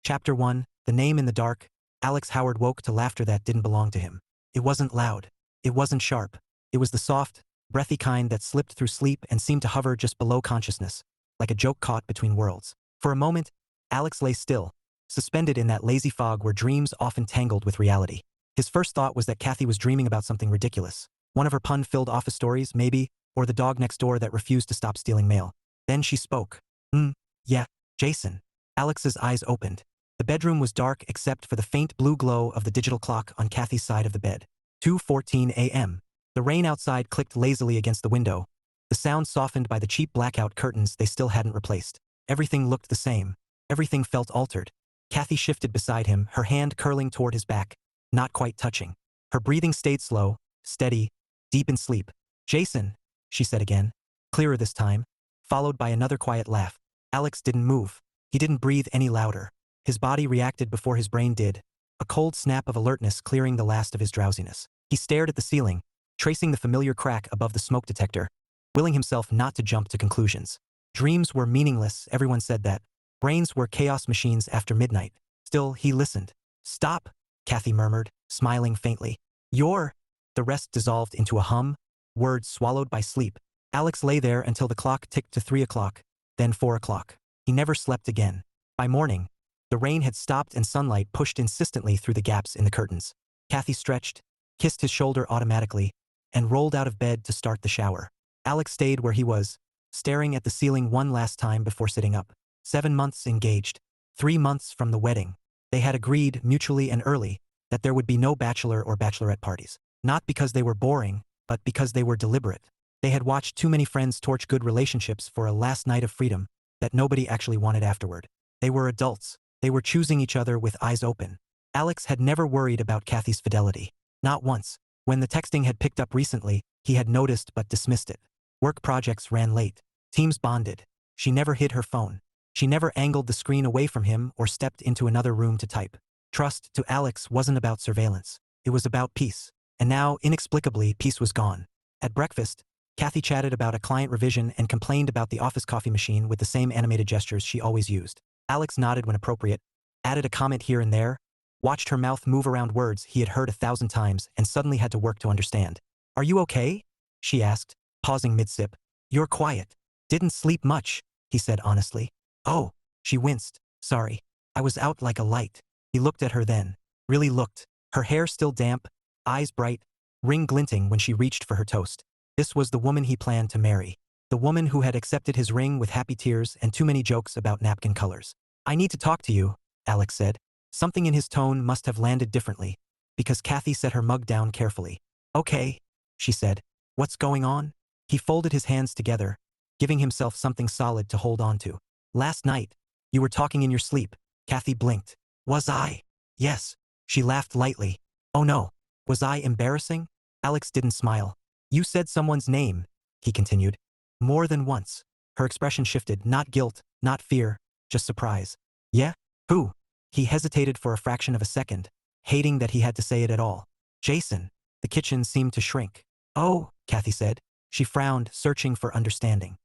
Chapter 1, The Name in the Dark. Alex Howard woke to laughter that didn't belong to him. It wasn't loud. It wasn't sharp. It was the soft, breathy kind that slipped through sleep and seemed to hover just below consciousness, like a joke caught between worlds. For a moment, Alex lay still, suspended in that lazy fog where dreams often tangled with reality. His first thought was that Cathy was dreaming about something ridiculous. One of her pun-filled office stories, maybe, or the dog next door that refused to stop stealing mail. Then she spoke. Yeah, Jason. Alex's eyes opened. The bedroom was dark except for the faint blue glow of the digital clock on Cathy's side of the bed. 2:14 a.m. The rain outside clicked lazily against the window, the sound softened by the cheap blackout curtains they still hadn't replaced. Everything looked the same. Everything felt altered. Cathy shifted beside him, her hand curling toward his back, not quite touching. Her breathing stayed slow, steady, deep in sleep. "Jason," she said again, clearer this time, followed by another quiet laugh. Alex didn't move. He didn't breathe any louder. His body reacted before his brain did, a cold snap of alertness clearing the last of his drowsiness. He stared at the ceiling, tracing the familiar crack above the smoke detector, willing himself not to jump to conclusions. Dreams were meaningless, everyone said that. Brains were chaos machines after midnight. Still, he listened. "Stop," Cathy murmured, smiling faintly. "You're—" The rest dissolved into a hum, words swallowed by sleep. Alex lay there until the clock ticked to 3 o'clock, then 4 o'clock. He never slept again. By morning, the rain had stopped and sunlight pushed insistently through the gaps in the curtains. Cathy stretched, kissed his shoulder automatically, and rolled out of bed to start the shower. Alex stayed where he was, staring at the ceiling one last time before sitting up. 7 months engaged. 3 months from the wedding. They had agreed, mutually and early, that there would be no bachelor or bachelorette parties. Not because they were boring, but because they were deliberate. They had watched too many friends torch good relationships for a last night of freedom that nobody actually wanted afterward. They were adults. They were choosing each other with eyes open. Alex had never worried about Cathy's fidelity. Not once. When the texting had picked up recently, he had noticed but dismissed it. Work projects ran late. Teams bonded. She never hid her phone. She never angled the screen away from him or stepped into another room to type. Trust, to Alex, wasn't about surveillance. It was about peace. And now, inexplicably, peace was gone. At breakfast, Cathy chatted about a client revision and complained about the office coffee machine with the same animated gestures she always used. Alex nodded when appropriate, added a comment here and there, watched her mouth move around words he had heard 1,000 times and suddenly had to work to understand. "Are you okay?" she asked, pausing mid-sip. "You're quiet." "Didn't sleep much," he said honestly. "Oh," she winced. "Sorry. I was out like a light." He looked at her then. Really looked. Her hair still damp, eyes bright, ring glinting when she reached for her toast. This was the woman he planned to marry. The woman who had accepted his ring with happy tears and too many jokes about napkin colors. "I need to talk to you," Alex said. Something in his tone must have landed differently, because Cathy set her mug down carefully. "Okay," she said. "What's going on?" He folded his hands together, giving himself something solid to hold on to. "Last night, you were talking in your sleep." Cathy blinked. "Was I?" "Yes." She laughed lightly. "Oh no. Was I embarrassing?" Alex didn't smile. "You said someone's name," he continued. "More than once." Her expression shifted, not guilt, not fear, just surprise. "Yeah? Who?" He hesitated for a fraction of a second, hating that he had to say it at all. "Jason." The kitchen seemed to shrink. "Oh," Cathy said. She frowned, searching for understanding.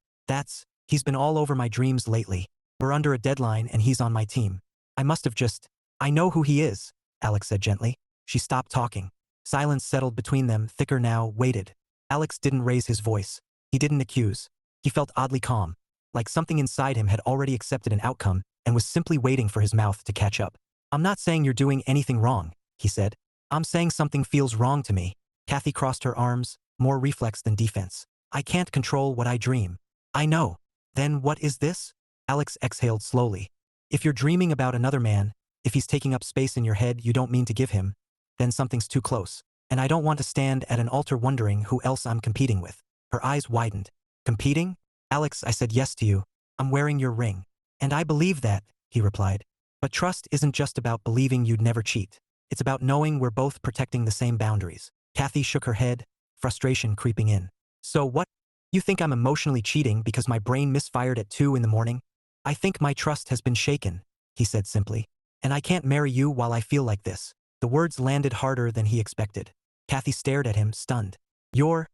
He's been all over my dreams lately. We're under a deadline and he's on my team. I must have just—" "I know who he is," Alex said gently. She stopped talking. Silence settled between them, thicker now, waited. Alex didn't raise his voice. He didn't accuse. He felt oddly calm, like something inside him had already accepted an outcome and was simply waiting for his mouth to catch up. "I'm not saying you're doing anything wrong," he said. "I'm saying something feels wrong to me." Cathy crossed her arms, more reflex than defense. "I can't control what I dream." "I know." "Then what is this?" Alex exhaled slowly. "If you're dreaming about another man, if he's taking up space in your head you don't mean to give him, then something's too close. And I don't want to stand at an altar wondering who else I'm competing with." Her eyes widened. "Competing?" "Alex, I said yes to you. I'm wearing your ring." "And I believe that," he replied. "But trust isn't just about believing you'd never cheat. It's about knowing we're both protecting the same boundaries." Cathy shook her head, frustration creeping in. "So what? You think I'm emotionally cheating because my brain misfired at 2 in the morning? I think my trust has been shaken," he said simply. "And I can't marry you while I feel like this." The words landed harder than he expected. Cathy stared at him, stunned. You're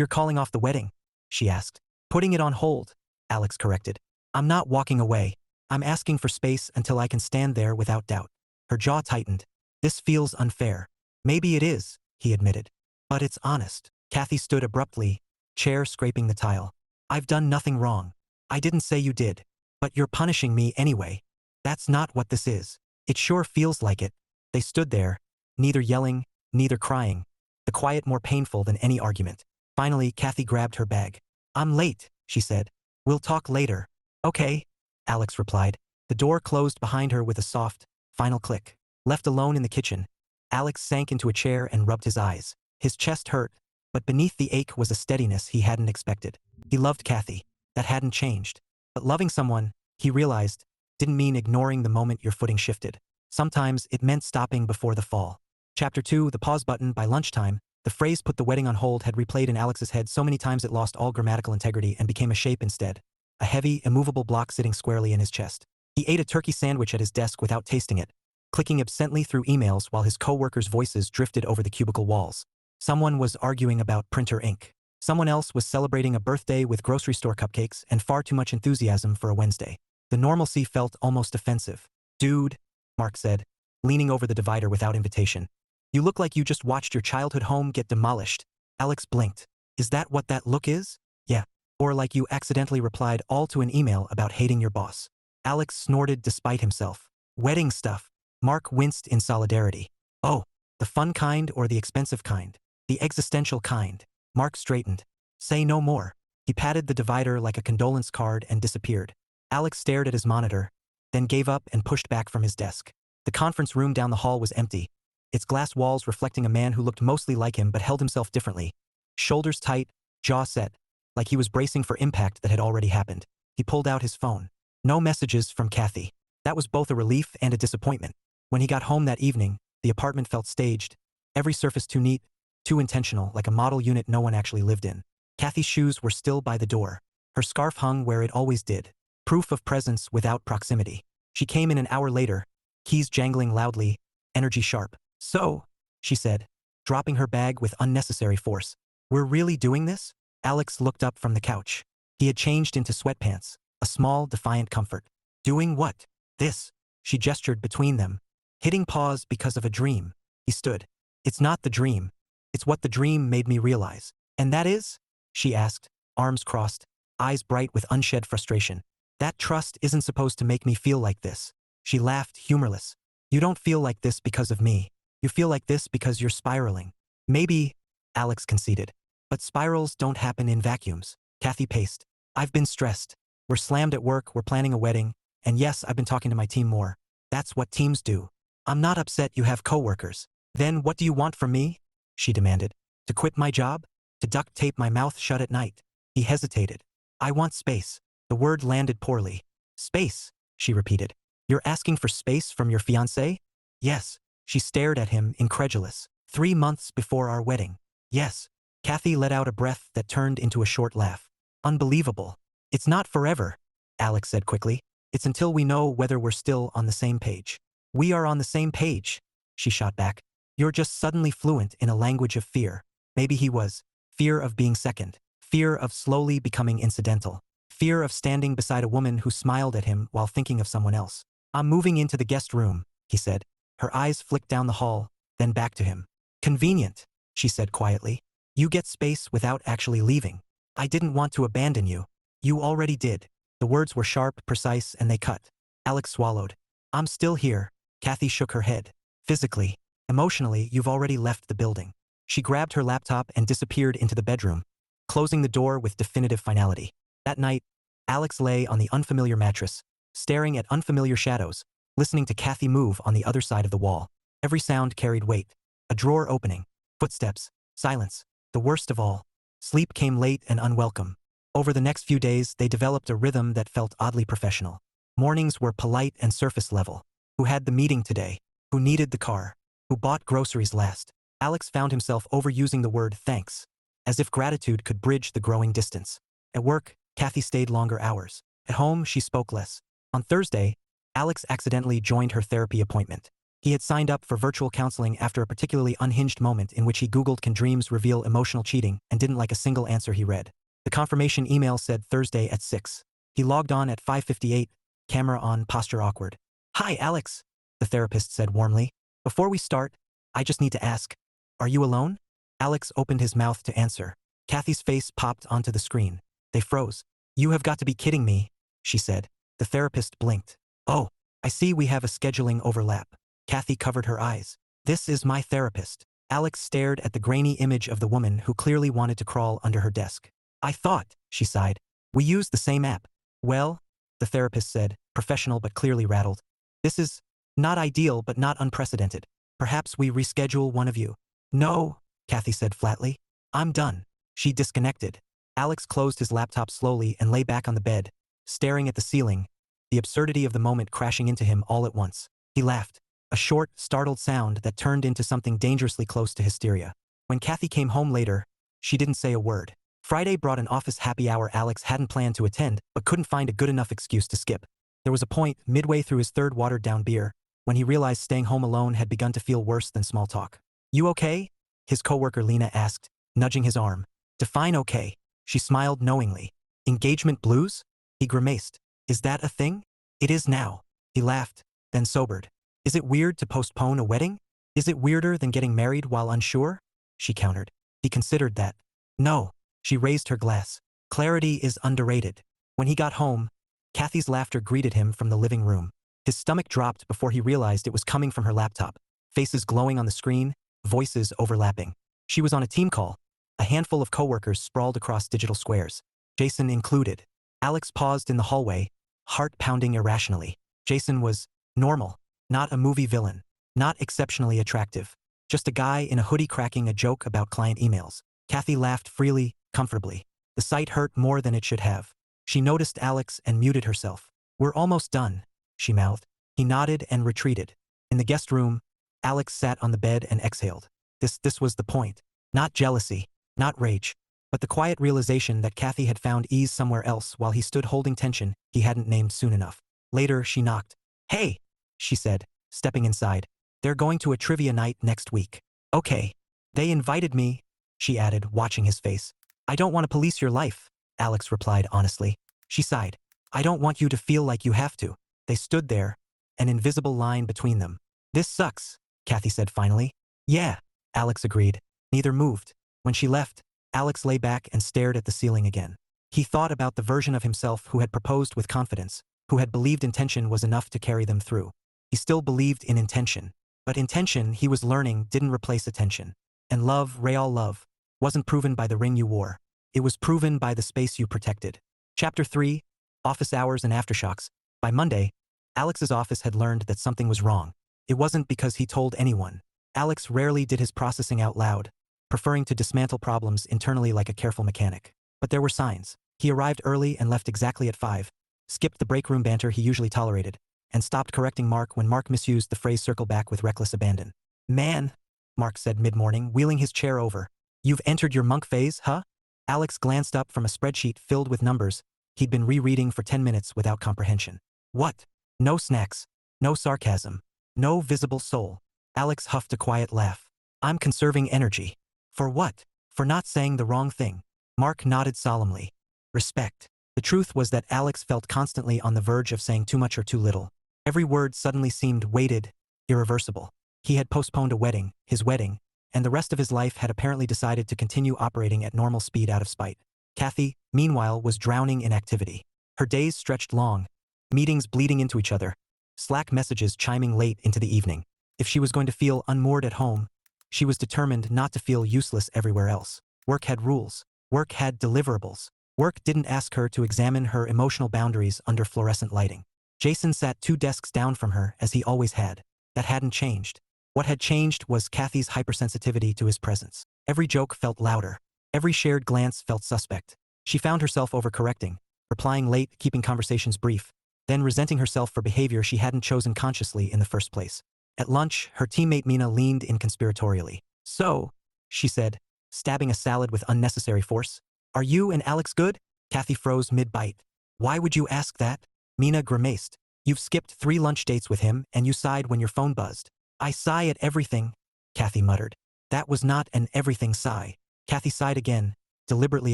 calling off the wedding?" she asked. "Putting it on hold," Alex corrected. "I'm not walking away. I'm asking for space until I can stand there without doubt. Her jaw tightened. This feels unfair. Maybe it is, he admitted. But it's honest. Cathy stood abruptly, chair scraping the tile. I've done nothing wrong. I didn't say you did. But you're punishing me anyway. That's not what this is. It sure feels like it. They stood there, neither yelling, neither crying. The quiet more painful than any argument. Finally, Cathy grabbed her bag. I'm late, she said. We'll talk later. Okay, Alex replied. The door closed behind her with a soft, final click. Left alone in the kitchen, Alex sank into a chair and rubbed his eyes. His chest hurt, but beneath the ache was a steadiness he hadn't expected. He loved Cathy. That hadn't changed. But loving someone, he realized, didn't mean ignoring the moment your footing shifted. Sometimes it meant stopping before the fall. Chapter 2, The Pause Button. By lunchtime, the phrase "put the wedding on hold" had replayed in Alex's head so many times it lost all grammatical integrity and became a shape instead. A heavy, immovable block sitting squarely in his chest. He ate a turkey sandwich at his desk without tasting it, clicking absently through emails while his co-workers' voices drifted over the cubicle walls. Someone was arguing about printer ink. Someone else was celebrating a birthday with grocery store cupcakes and far too much enthusiasm for a Wednesday. The normalcy felt almost offensive. Dude, Mark said, leaning over the divider without invitation. You look like you just watched your childhood home get demolished. Alex blinked. Is that what that look is? Yeah. Or like you accidentally replied all to an email about hating your boss. Alex snorted despite himself. Wedding stuff. Mark winced in solidarity. Oh, the fun kind or the expensive kind? The existential kind. Mark straightened. Say no more. He patted the divider like a condolence card and disappeared. Alex stared at his monitor, then gave up and pushed back from his desk. The conference room down the hall was empty, its glass walls reflecting a man who looked mostly like him but held himself differently. Shoulders tight, jaw set, like he was bracing for impact that had already happened. He pulled out his phone. No messages from Cathy. That was both a relief and a disappointment. When he got home that evening, the apartment felt staged. Every surface too neat, too intentional, like a model unit no one actually lived in. Cathy's shoes were still by the door. Her scarf hung where it always did. Proof of presence without proximity. She came in an hour later, keys jangling loudly, energy sharp. So, she said, dropping her bag with unnecessary force. We're really doing this? Alex looked up from the couch. He had changed into sweatpants, a small, defiant comfort. Doing what? This. She gestured between them. Hitting pause because of a dream. He stood. It's not the dream. It's what the dream made me realize. And that is? She asked, arms crossed, eyes bright with unshed frustration. That trust isn't supposed to make me feel like this. She laughed, humorless. You don't feel like this because of me. You feel like this because you're spiraling. Maybe, Alex conceded. But spirals don't happen in vacuums. Cathy paced. I've been stressed. We're slammed at work, we're planning a wedding, and yes, I've been talking to my team more. That's what teams do. I'm not upset you have coworkers. Then what do you want from me? She demanded. To quit my job? To duct tape my mouth shut at night? He hesitated. I want space. The word landed poorly. Space, she repeated. You're asking for space from your fiancé? Yes. She stared at him, incredulous. 3 months before our wedding. Yes. Cathy let out a breath that turned into a short laugh. Unbelievable. It's not forever, Alex said quickly. It's until we know whether we're still on the same page. We are on the same page, she shot back. You're just suddenly fluent in a language of fear. Maybe he was. Fear of being second. Fear of slowly becoming incidental. Fear of standing beside a woman who smiled at him while thinking of someone else. I'm moving into the guest room, he said. Her eyes flicked down the hall, then back to him. Convenient, she said quietly. You get space without actually leaving. I didn't want to abandon you. You already did. The words were sharp, precise, and they cut. Alex swallowed. I'm still here. Cathy shook her head. Physically. Emotionally, you've already left the building. She grabbed her laptop and disappeared into the bedroom, closing the door with definitive finality. That night, Alex lay on the unfamiliar mattress, staring at unfamiliar shadows, listening to Cathy move on the other side of the wall. Every sound carried weight. A drawer opening. Footsteps. Silence. The worst of all. Sleep came late and unwelcome. Over the next few days, they developed a rhythm that felt oddly professional. Mornings were polite and surface level. Who had the meeting today? Who needed the car? Who bought groceries last? Alex found himself overusing the word thanks, as if gratitude could bridge the growing distance. At work, Cathy stayed longer hours. At home, she spoke less. On Thursday, Alex accidentally joined her therapy appointment. He had signed up for virtual counseling after a particularly unhinged moment in which he Googled "Can dreams reveal emotional cheating?" and didn't like a single answer he read. The confirmation email said Thursday at 6. He logged on at 5:58, camera on, posture awkward. "Hi, Alex," the therapist said warmly. "Before we start, I just need to ask, are you alone?" Alex opened his mouth to answer. Cathy's face popped onto the screen. They froze. "You have got to be kidding me," she said. The therapist blinked. "Oh, I see we have a scheduling overlap." Cathy covered her eyes. "This is my therapist." Alex stared at the grainy image of the woman who clearly wanted to crawl under her desk. "I thought," she sighed, "we use the same app." "Well," the therapist said, professional but clearly rattled. "This is not ideal but not unprecedented. Perhaps we reschedule one of you." "No," Cathy said flatly. "I'm done." She disconnected. Alex closed his laptop slowly and lay back on the bed, staring at the ceiling, the absurdity of the moment crashing into him all at once. He laughed, a short, startled sound that turned into something dangerously close to hysteria. When Cathy came home later, she didn't say a word. Friday brought an office happy hour Alex hadn't planned to attend but couldn't find a good enough excuse to skip. There was a point, midway through his third watered-down beer, when he realized staying home alone had begun to feel worse than small talk. "You okay?" his coworker Lena asked, nudging his arm. "Define okay." She smiled knowingly. "Engagement blues?" He grimaced. "Is that a thing?" "It is now." He laughed, then sobered. "Is it weird to postpone a wedding? Is it weirder than getting married while unsure?" She countered. He considered that. "No." She raised her glass. "Clarity is underrated." When he got home, Cathy's laughter greeted him from the living room. His stomach dropped before he realized it was coming from her laptop. Faces glowing on the screen, voices overlapping. She was on a team call. A handful of coworkers sprawled across digital squares, Jason included. Alex paused in the hallway, heart pounding irrationally. Jason was normal, not a movie villain, not exceptionally attractive. Just a guy in a hoodie cracking a joke about client emails. Cathy laughed freely, comfortably. The sight hurt more than it should have. She noticed Alex and muted herself. "We're almost done," she mouthed. He nodded and retreated. In the guest room, Alex sat on the bed and exhaled. This was the point. Not jealousy, not rage, but the quiet realization that Cathy had found ease somewhere else while he stood holding tension he hadn't named soon enough. Later, she knocked. "Hey," she said, stepping inside. "They're going to a trivia night next week." "Okay." "They invited me," she added, watching his face. "I don't want to police your life," Alex replied honestly. She sighed. "I don't want you to feel like you have to." They stood there, an invisible line between them. "This sucks," Cathy said finally. "Yeah," Alex agreed. Neither moved. When she left, Alex lay back and stared at the ceiling again. He thought about the version of himself who had proposed with confidence, who had believed intention was enough to carry them through. He still believed in intention. But intention, he was learning, didn't replace attention. And love, real love, wasn't proven by the ring you wore. It was proven by the space you protected. Chapter 3, Office Hours and Aftershocks. By Monday, Alex's office had learned that something was wrong. It wasn't because he told anyone. Alex rarely did his processing out loud, preferring to dismantle problems internally like a careful mechanic. But there were signs. He arrived early and left exactly at 5, skipped the break room banter he usually tolerated, and stopped correcting Mark when Mark misused the phrase circle back with reckless abandon. "Man," Mark said mid-morning, wheeling his chair over. "You've entered your monk phase, huh?" Alex glanced up from a spreadsheet filled with numbers he'd been rereading for 10 minutes without comprehension. "What?" No snacks, no sarcasm, no visible soul. Alex huffed a quiet laugh. "I'm conserving energy." "For what?" "For not saying the wrong thing." Mark nodded solemnly. "Respect." The truth was that Alex felt constantly on the verge of saying too much or too little. Every word suddenly seemed weighted, irreversible. He had postponed a wedding, his wedding, and the rest of his life had apparently decided to continue operating at normal speed out of spite. Cathy, meanwhile, was drowning in activity. Her days stretched long, meetings bleeding into each other, Slack messages chiming late into the evening. If she was going to feel unmoored at home, she was determined not to feel useless everywhere else. Work had rules. Work had deliverables. Work didn't ask her to examine her emotional boundaries under fluorescent lighting. Jason sat 2 desks down from her as he always had. That hadn't changed. What had changed was Cathy's hypersensitivity to his presence. Every joke felt louder. Every shared glance felt suspect. She found herself overcorrecting, replying late, keeping conversations brief, then resenting herself for behavior she hadn't chosen consciously in the first place. At lunch, her teammate Mina leaned in conspiratorially. "So," she said, stabbing a salad with unnecessary force, "are you and Alex good?" Cathy froze mid-bite. "Why would you ask that?" Mina grimaced. "You've skipped 3 lunch dates with him and you sighed when your phone buzzed." "I sigh at everything," Cathy muttered. "That was not an everything sigh." Cathy sighed again, deliberately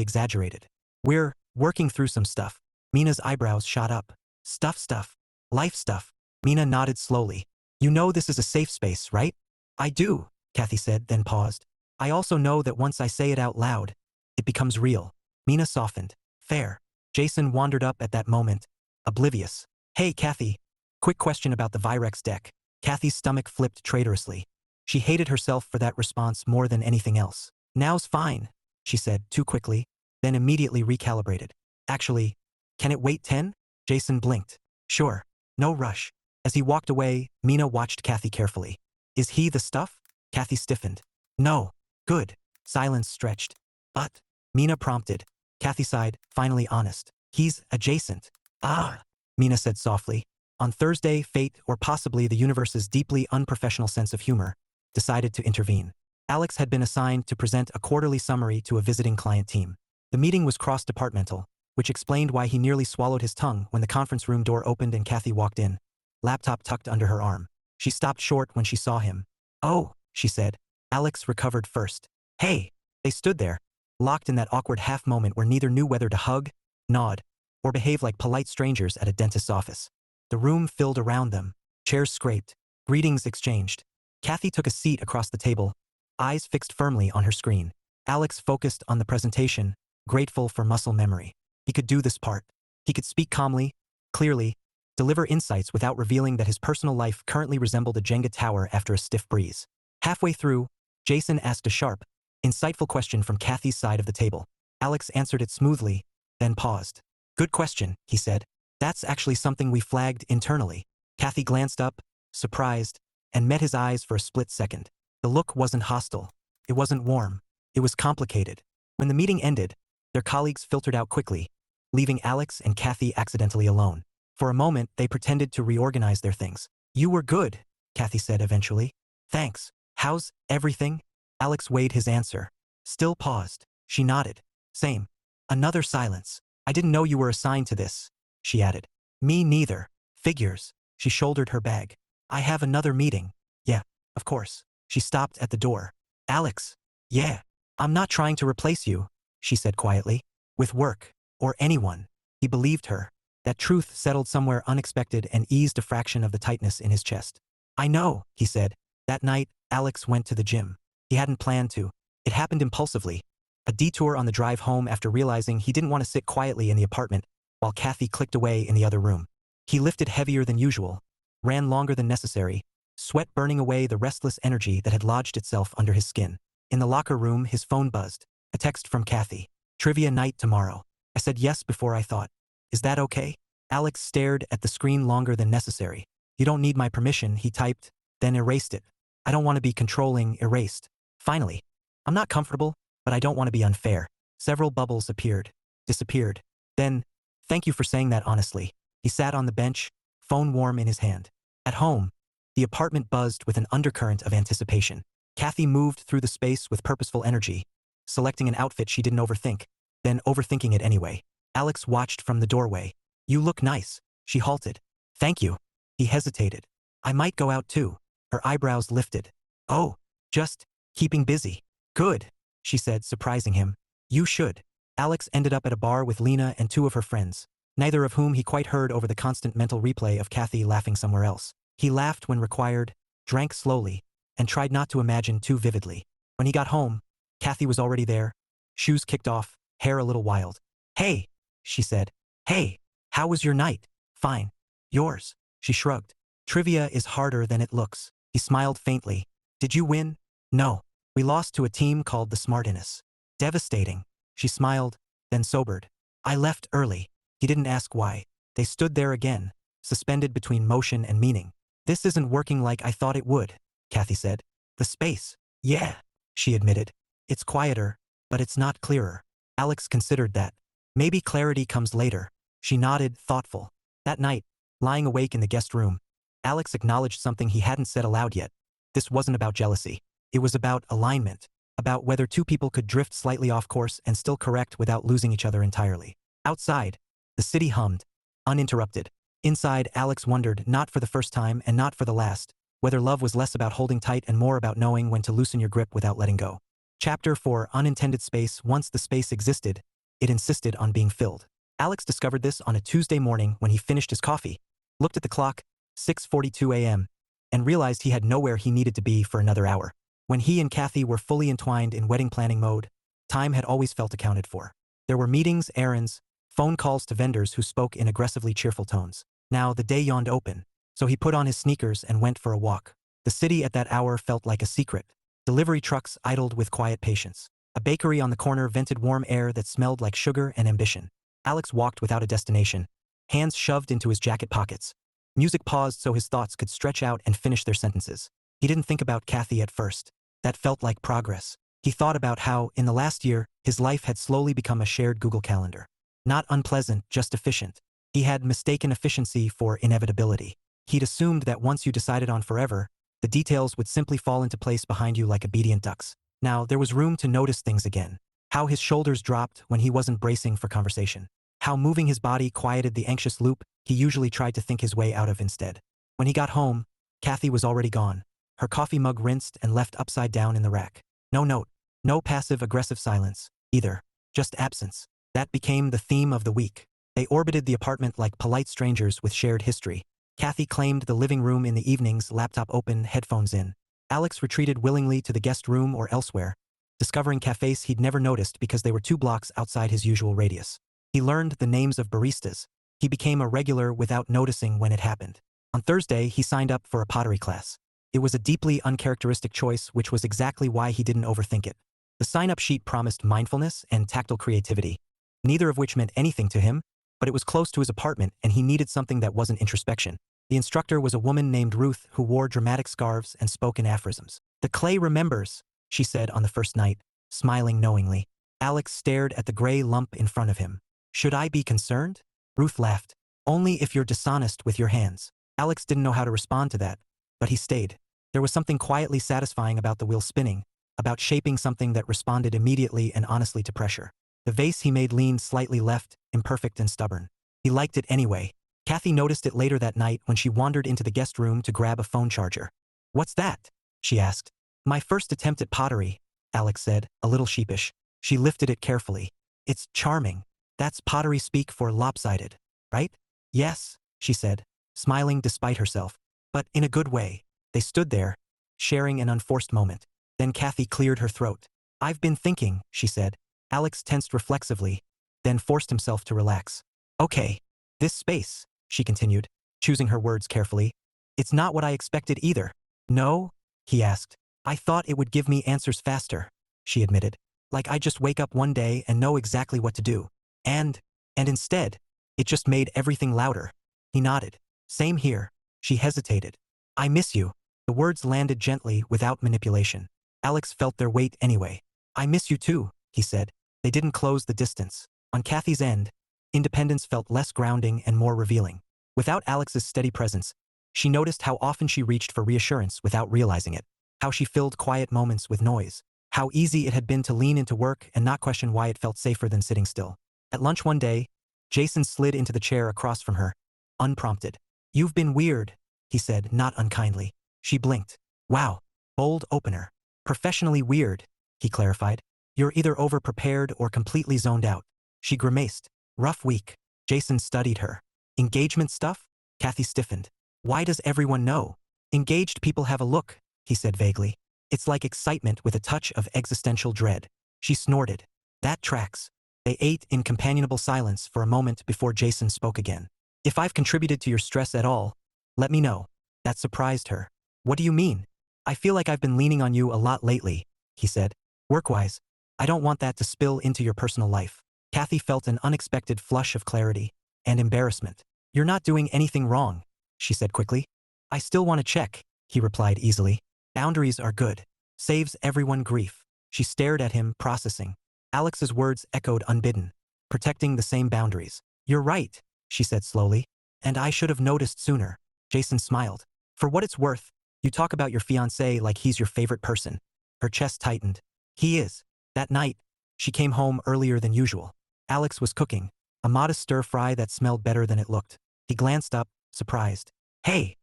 exaggerated. "We're working through some stuff." Mina's eyebrows shot up. Stuff. Life stuff. Mina nodded slowly. You know this is a safe space, right? I do, Cathy said, then paused. I also know that once I say it out loud, it becomes real. Mina softened. Fair. Jason wandered up at that moment, oblivious. Hey, Cathy. Quick question about the Virex deck. Cathy's stomach flipped traitorously. She hated herself for that response more than anything else. Now's fine, she said, too quickly, then immediately recalibrated. Actually, can it wait 10? Jason blinked. Sure. No rush. As he walked away, Mina watched Cathy carefully. Is he the stuff? Cathy stiffened. No. Good. Silence stretched. But, Mina prompted. Cathy sighed, finally honest. He's adjacent. Ah, Mina said softly. On Thursday, fate, or possibly the universe's deeply unprofessional sense of humor, decided to intervene. Alex had been assigned to present a quarterly summary to a visiting client team. The meeting was cross-departmental, which explained why he nearly swallowed his tongue when the conference room door opened and Cathy walked in, laptop tucked under her arm. She stopped short when she saw him. Oh, she said. Alex recovered first. Hey! They stood there, locked in that awkward half moment where neither knew whether to hug, nod, or behave like polite strangers at a dentist's office. The room filled around them. Chairs scraped. Greetings exchanged. Cathy took a seat across the table, eyes fixed firmly on her screen. Alex focused on the presentation, grateful for muscle memory. He could do this part. He could speak calmly, clearly, deliver insights without revealing that his personal life currently resembled a Jenga tower after a stiff breeze. Halfway through, Jason asked a sharp, insightful question from Cathy's side of the table. Alex answered it smoothly, then paused. Good question, he said. That's actually something we flagged internally. Cathy glanced up, surprised, and met his eyes for a split second. The look wasn't hostile. It wasn't warm. It was complicated. When the meeting ended, their colleagues filtered out quickly, leaving Alex and Cathy accidentally alone. For a moment, they pretended to reorganize their things. You were good, Cathy said eventually. Thanks. How's everything? Alex weighed his answer. Still paused. She nodded. Same. Another silence. I didn't know you were assigned to this, she added. Me neither. Figures. She shouldered her bag. I have another meeting. Yeah, of course. She stopped at the door. Alex. Yeah. I'm not trying to replace you, she said quietly. With work. Or anyone. He believed her. That truth settled somewhere unexpected and eased a fraction of the tightness in his chest. I know, he said. That night, Alex went to the gym. He hadn't planned to. It happened impulsively. A detour on the drive home after realizing he didn't want to sit quietly in the apartment while Cathy clicked away in the other room. He lifted heavier than usual, ran longer than necessary, sweat burning away the restless energy that had lodged itself under his skin. In the locker room, his phone buzzed. A text from Cathy. Trivia night tomorrow. I said yes before I thought. Is that okay? Alex stared at the screen longer than necessary. You don't need my permission, he typed, then erased it. I don't want to be controlling, erased. Finally. I'm not comfortable, but I don't want to be unfair. Several bubbles appeared, disappeared. Then, thank you for saying that honestly. He sat on the bench, phone warm in his hand. At home, the apartment buzzed with an undercurrent of anticipation. Cathy moved through the space with purposeful energy, selecting an outfit she didn't overthink, then overthinking it anyway. Alex watched from the doorway. You look nice. She halted. Thank you. He hesitated. I might go out too. Her eyebrows lifted. Oh, just keeping busy. Good, she said, surprising him. You should. Alex ended up at a bar with Lena and two of her friends, neither of whom he quite heard over the constant mental replay of Cathy laughing somewhere else. He laughed when required, drank slowly, and tried not to imagine too vividly. When he got home, Cathy was already there, shoes kicked off, hair a little wild. Hey, she said. Hey, how was your night? Fine. Yours? She shrugged. Trivia is harder than it looks. He smiled faintly. Did you win? No. We lost to a team called the Smartiness. Devastating. She smiled, then sobered. I left early. He didn't ask why. They stood there again, suspended between motion and meaning. This isn't working like I thought it would, Cathy said. The space. Yeah, she admitted. It's quieter, but it's not clearer. Alex considered that. Maybe clarity comes later. She nodded, thoughtful. That night, lying awake in the guest room, Alex acknowledged something he hadn't said aloud yet. This wasn't about jealousy. It was about alignment, about whether two people could drift slightly off course and still correct without losing each other entirely. Outside, the city hummed, uninterrupted. Inside, Alex wondered, not for the first time and not for the last, whether love was less about holding tight and more about knowing when to loosen your grip without letting go. Chapter 4. Unintended space. Once the space existed, it insisted on being filled. Alex discovered this on a Tuesday morning when he finished his coffee, looked at the clock, 6:42 a.m., and realized he had nowhere he needed to be for another hour. When he and Cathy were fully entwined in wedding planning mode, time had always felt accounted for. There were meetings, errands, phone calls to vendors who spoke in aggressively cheerful tones. Now the day yawned open, so he put on his sneakers and went for a walk. The city at that hour felt like a secret. Delivery trucks idled with quiet patience. A bakery on the corner vented warm air that smelled like sugar and ambition. Alex walked without a destination, hands shoved into his jacket pockets. Music paused so his thoughts could stretch out and finish their sentences. He didn't think about Cathy at first. That felt like progress. He thought about how, in the last year, his life had slowly become a shared Google Calendar. Not unpleasant, just efficient. He had mistaken efficiency for inevitability. He'd assumed that once you decided on forever, the details would simply fall into place behind you like obedient ducks. Now, there was room to notice things again. How his shoulders dropped when he wasn't bracing for conversation. How moving his body quieted the anxious loop he usually tried to think his way out of instead. When he got home, Cathy was already gone. Her coffee mug rinsed and left upside down in the rack. No note. No passive-aggressive silence, either. Just absence. That became the theme of the week. They orbited the apartment like polite strangers with shared history. Cathy claimed the living room in the evenings, laptop open, headphones in. Alex retreated willingly to the guest room or elsewhere, discovering cafes he'd never noticed because they were 2 blocks outside his usual radius. He learned the names of baristas. He became a regular without noticing when it happened. On Thursday, he signed up for a pottery class. It was a deeply uncharacteristic choice, which was exactly why he didn't overthink it. The sign-up sheet promised mindfulness and tactile creativity, neither of which meant anything to him, but it was close to his apartment and he needed something that wasn't introspection. The instructor was a woman named Ruth who wore dramatic scarves and spoke in aphorisms. "The clay remembers," she said on the first night, smiling knowingly. Alex stared at the gray lump in front of him. "Should I be concerned?" Ruth laughed. "Only if you're dishonest with your hands." Alex didn't know how to respond to that, but he stayed. There was something quietly satisfying about the wheel spinning, about shaping something that responded immediately and honestly to pressure. The vase he made leaned slightly left, imperfect and stubborn. He liked it anyway. Cathy noticed it later that night when she wandered into the guest room to grab a phone charger. "What's that?" she asked. "My first attempt at pottery," Alex said, a little sheepish. She lifted it carefully. "It's charming. That's pottery speak for lopsided, right?" "Yes," she said, smiling despite herself. "But in a good way." They stood there, sharing an unforced moment. Then Cathy cleared her throat. "I've been thinking," she said. Alex tensed reflexively, then forced himself to relax. "Okay. This space," she continued, choosing her words carefully. "It's not what I expected either." "No?" he asked. "I thought it would give me answers faster," she admitted. "Like I just wake up one day and know exactly what to do. And instead, it just made everything louder." He nodded. "Same here." She hesitated. "I miss you." The words landed gently, without manipulation. Alex felt their weight anyway. "I miss you too," he said. They didn't close the distance. On Cathy's end, independence felt less grounding and more revealing. Without Alex's steady presence, she noticed how often she reached for reassurance without realizing it. How she filled quiet moments with noise. How easy it had been to lean into work and not question why it felt safer than sitting still. At lunch one day, Jason slid into the chair across from her, unprompted. "You've been weird," he said, not unkindly. She blinked. "Wow. Bold opener. Professionally weird," he clarified. "You're either over-prepared or completely zoned out." She grimaced. "Rough week." Jason studied her. "Engagement stuff?" Cathy stiffened. "Why does everyone know?" "Engaged people have a look," he said vaguely. "It's like excitement with a touch of existential dread." She snorted. "That tracks." They ate in companionable silence for a moment before Jason spoke again. "If I've contributed to your stress at all, let me know." That surprised her. "What do you mean?" "I feel like I've been leaning on you a lot lately," he said. "Work-wise. I don't want that to spill into your personal life." Cathy felt an unexpected flush of clarity and embarrassment. "You're not doing anything wrong," she said quickly. "I still want to check," he replied easily. "Boundaries are good. Saves everyone grief." She stared at him, processing. Alex's words echoed unbidden. Protecting the same boundaries. "You're right," she said slowly. "And I should have noticed sooner." Jason smiled. "For what it's worth, you talk about your fiancé like he's your favorite person." Her chest tightened. "He is." That night, she came home earlier than usual. Alex was cooking, a modest stir-fry that smelled better than it looked. He glanced up, surprised. Hey,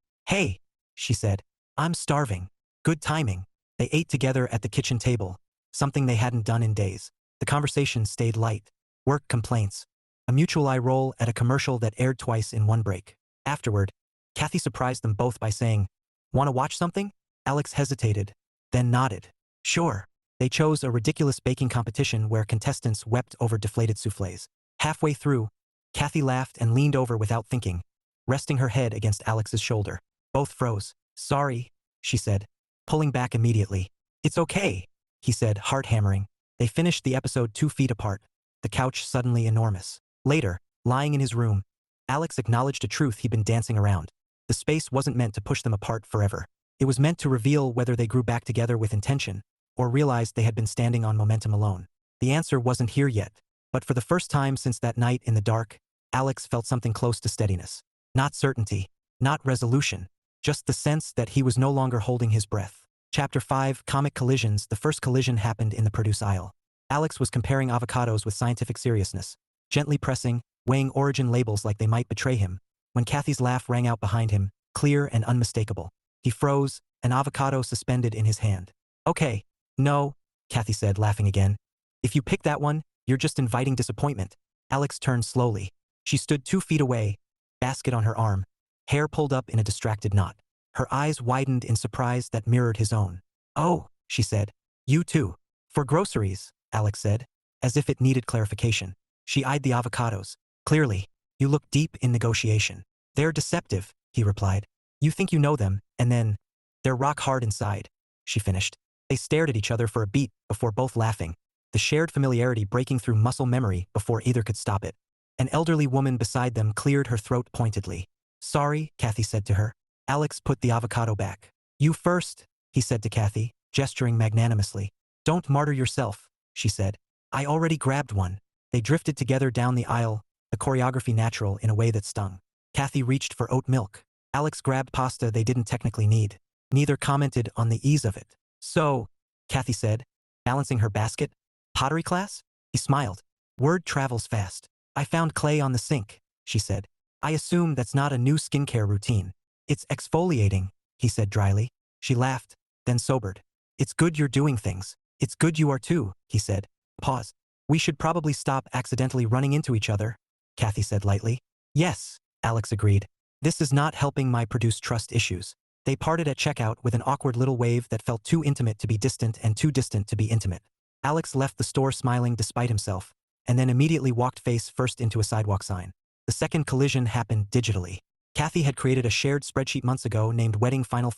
she said. "I'm starving." Good timing. They ate together at the kitchen table, something they hadn't done in days. The conversation stayed light. Work complaints. A mutual eye roll at a commercial that aired twice in one break. Afterward, Cathy surprised them both by saying, "Want to watch something?" Alex hesitated, then nodded. Sure. They chose a ridiculous baking competition where contestants wept over deflated soufflés. Halfway through, Cathy laughed and leaned over without thinking, resting her head against Alex's shoulder. Both froze. "Sorry," she said, pulling back immediately. "It's okay," he said, heart hammering. They finished the episode 2 feet apart, the couch suddenly enormous. Later, lying in his room, Alex acknowledged a truth he'd been dancing around. The space wasn't meant to push them apart forever. It was meant to reveal whether they grew back together with intention, or realized they had been standing on momentum alone. The answer wasn't here yet, but for the first time since that night in the dark, Alex felt something close to steadiness. Not certainty, not resolution, just the sense that he was no longer holding his breath. Chapter 5, Comic Collisions. The first collision happened in the produce aisle. Alex was comparing avocados with scientific seriousness, gently pressing, weighing origin labels like they might betray him, when Cathy's laugh rang out behind him, clear and unmistakable. He froze, an avocado suspended in his hand. "Okay. No," Cathy said, laughing again. "If you pick that one, you're just inviting disappointment." Alex turned slowly. She stood 2 feet away, basket on her arm, hair pulled up in a distracted knot. Her eyes widened in surprise that mirrored his own. "Oh," she said. "You too." "For groceries," Alex said, as if it needed clarification. She eyed the avocados. "Clearly, you look deep in negotiation." "They're deceptive," he replied. "You think you know them, and then, they're rock hard inside," she finished. They stared at each other for a beat before both laughing, the shared familiarity breaking through muscle memory before either could stop it. An elderly woman beside them cleared her throat pointedly. "Sorry," Cathy said to her. Alex put the avocado back. "You first," he said to Cathy, gesturing magnanimously. "Don't martyr yourself," she said. "I already grabbed one." They drifted together down the aisle, the choreography natural in a way that stung. Cathy reached for oat milk. Alex grabbed pasta they didn't technically need. Neither commented on the ease of it. "So," Cathy said, balancing her basket, "pottery class?" He smiled. "Word travels fast. I found clay on the sink," she said. "I assume that's not a new skincare routine." "It's exfoliating," he said dryly. She laughed, then sobered. "It's good you're doing things. It's good you are too," he said. Pause. "We should probably stop accidentally running into each other," Cathy said lightly. "Yes," Alex agreed. "This is not helping my produce trust issues." They parted at checkout with an awkward little wave that felt too intimate to be distant and too distant to be intimate. Alex left the store smiling despite himself, and then immediately walked face first into a sidewalk sign. The second collision happened digitally. Cathy had created a shared spreadsheet months ago named Wedding Final,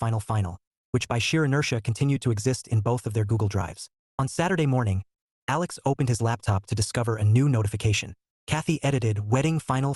which by sheer inertia continued to exist in both of their Google Drives. On Saturday morning, Alex opened his laptop to discover a new notification. Cathy edited Wedding Final.